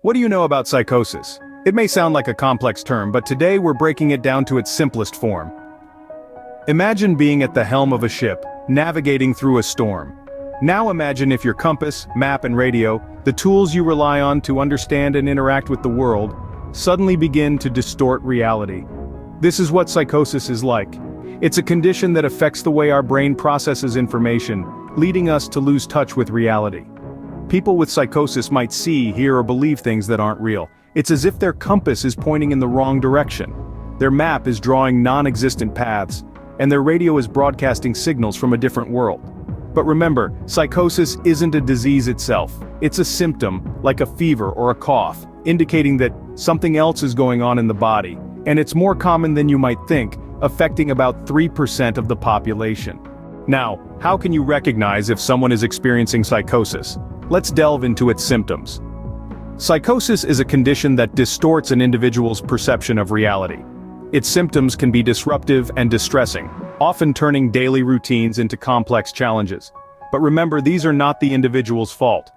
What do you know about psychosis? It may sound like a complex term, but today we're breaking it down to its simplest form. Imagine being at the helm of a ship, navigating through a storm. Now imagine if your compass, map and radio, the tools you rely on to understand and interact with the world, suddenly begin to distort reality. This is what psychosis is like. It's a condition that affects the way our brain processes information, leading us to lose touch with reality. People with psychosis might see, hear or believe things that aren't real. It's as if their compass is pointing in the wrong direction. Their map is drawing non-existent paths, and their radio is broadcasting signals from a different world. But remember, psychosis isn't a disease itself. It's a symptom, like a fever or a cough, indicating that something else is going on in the body, and it's more common than you might think, affecting about 3% of the population. Now, how can you recognize if someone is experiencing psychosis? Let's delve into its symptoms. Psychosis is a condition that distorts an individual's perception of reality. Its symptoms can be disruptive and distressing, often turning daily routines into complex challenges. But remember, these are not the individual's fault.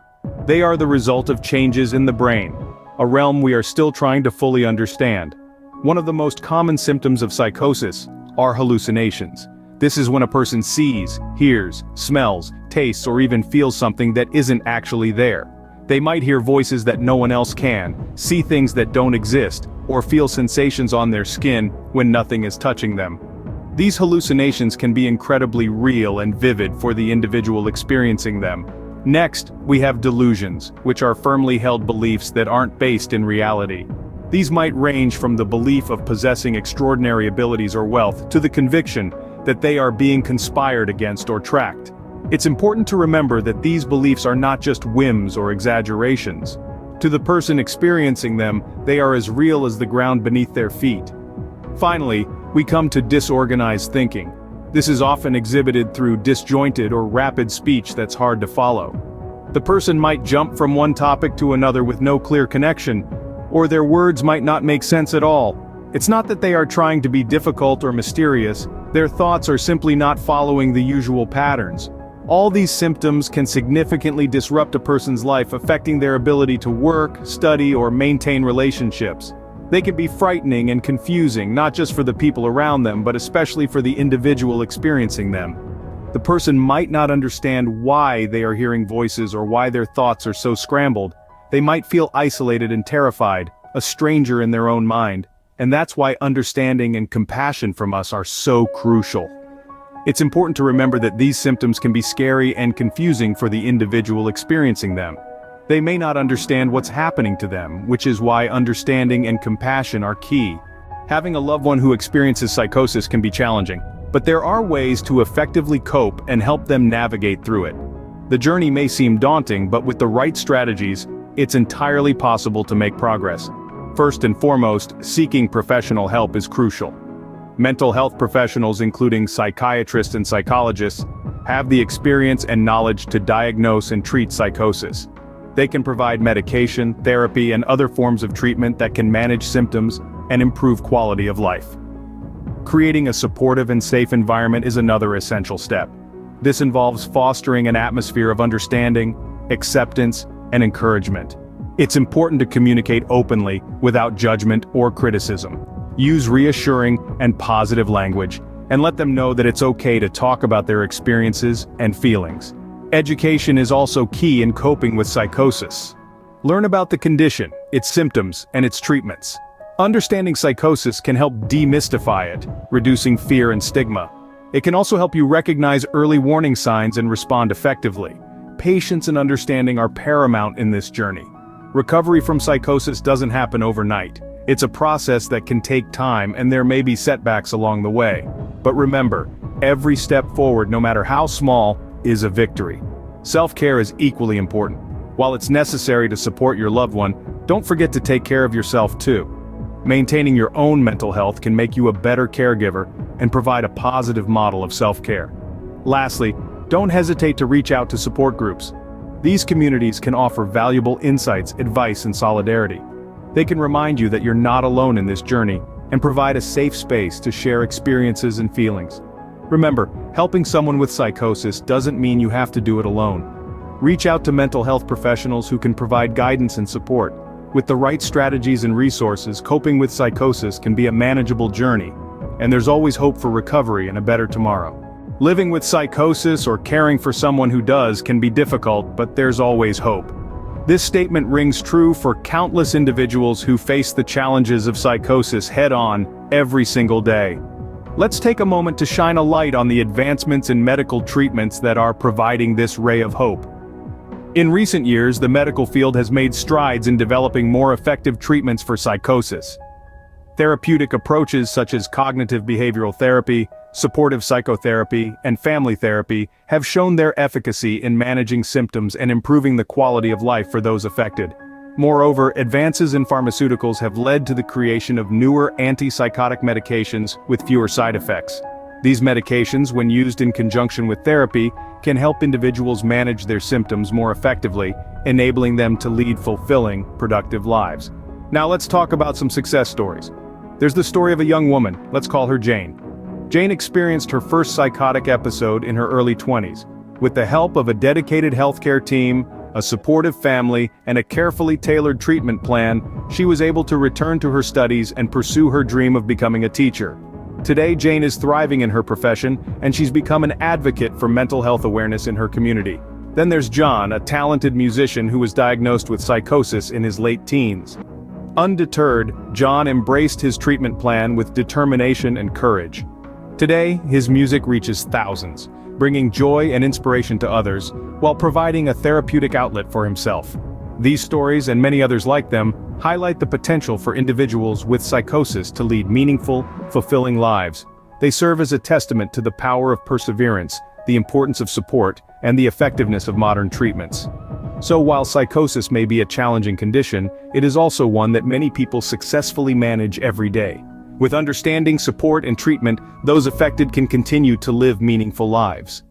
They are the result of changes in the brain, a realm we are still trying to fully understand. One of the most common symptoms of psychosis are hallucinations. This is when a person sees, hears, smells, tastes, or even feels something that isn't actually there. They might hear voices that no one else can, see things that don't exist, or feel sensations on their skin when nothing is touching them. These hallucinations can be incredibly real and vivid for the individual experiencing them. Next, we have delusions, which are firmly held beliefs that aren't based in reality. These might range from the belief of possessing extraordinary abilities or wealth to the conviction that they are being conspired against or tracked. It's important to remember that these beliefs are not just whims or exaggerations. To the person experiencing them, they are as real as the ground beneath their feet. Finally, we come to disorganized thinking. This is often exhibited through disjointed or rapid speech that's hard to follow. The person might jump from one topic to another with no clear connection, or their words might not make sense at all. It's not that they are trying to be difficult or mysterious, their thoughts are simply not following the usual patterns. All these symptoms can significantly disrupt a person's life, affecting their ability to work, study, or maintain relationships. They can be frightening and confusing, not just for the people around them, but especially for the individual experiencing them. The person might not understand why they are hearing voices or why their thoughts are so scrambled. They might feel isolated and terrified, a stranger in their own mind. And that's why understanding and compassion from us are so crucial. It's important to remember that these symptoms can be scary and confusing for the individual experiencing them. They may not understand what's happening to them, which is why understanding and compassion are key. Having a loved one who experiences psychosis can be challenging, but there are ways to effectively cope and help them navigate through it. The journey may seem daunting, but with the right strategies, it's entirely possible to make progress. First and foremost, seeking professional help is crucial. Mental health professionals, including psychiatrists and psychologists, have the experience and knowledge to diagnose and treat psychosis. They can provide medication, therapy, and other forms of treatment that can manage symptoms and improve quality of life. Creating a supportive and safe environment is another essential step. This involves fostering an atmosphere of understanding, acceptance, and encouragement. It's important to communicate openly, without judgment or criticism. Use reassuring and positive language, and let them know that it's okay to talk about their experiences and feelings. Education is also key in coping with psychosis. Learn about the condition, its symptoms, and its treatments. Understanding psychosis can help demystify it, reducing fear and stigma. It can also help you recognize early warning signs and respond effectively. Patience and understanding are paramount in this journey. Recovery from psychosis doesn't happen overnight. It's a process that can take time, and there may be setbacks along the way. But remember, every step forward, no matter how small, is a victory. Self-care is equally important. While it's necessary to support your loved one, don't forget to take care of yourself too. Maintaining your own mental health can make you a better caregiver and provide a positive model of self-care. Lastly, don't hesitate to reach out to support groups. These communities can offer valuable insights, advice, and solidarity. They can remind you that you're not alone in this journey and provide a safe space to share experiences and feelings. Remember, helping someone with psychosis doesn't mean you have to do it alone. Reach out to mental health professionals who can provide guidance and support. With the right strategies and resources, coping with psychosis can be a manageable journey, and there's always hope for recovery and a better tomorrow. Living with psychosis or caring for someone who does can be difficult, but there's always hope. This statement rings true for countless individuals who face the challenges of psychosis head-on every single day. Let's take a moment to shine a light on the advancements in medical treatments that are providing this ray of hope. In recent years, the medical field has made strides in developing more effective treatments for psychosis. Therapeutic approaches such as cognitive behavioral therapy, supportive psychotherapy, and family therapy have shown their efficacy in managing symptoms and improving the quality of life for those affected. Moreover, advances in pharmaceuticals have led to the creation of newer antipsychotic medications with fewer side effects. These medications, when used in conjunction with therapy, can help individuals manage their symptoms more effectively, enabling them to lead fulfilling, productive lives. Now let's talk about some success stories. There's the story of a young woman, let's call her Jane. Jane experienced her first psychotic episode in her early 20s. With the help of a dedicated healthcare team, a supportive family, and a carefully tailored treatment plan, she was able to return to her studies and pursue her dream of becoming a teacher. Today, Jane is thriving in her profession, and she's become an advocate for mental health awareness in her community. Then there's John, a talented musician who was diagnosed with psychosis in his late teens. Undeterred, John embraced his treatment plan with determination and courage. Today, his music reaches thousands, bringing joy and inspiration to others, while providing a therapeutic outlet for himself. These stories, and many others like them, highlight the potential for individuals with psychosis to lead meaningful, fulfilling lives. They serve as a testament to the power of perseverance, the importance of support, and the effectiveness of modern treatments. So while psychosis may be a challenging condition, it is also one that many people successfully manage every day. With understanding, support, and treatment, those affected can continue to live meaningful lives.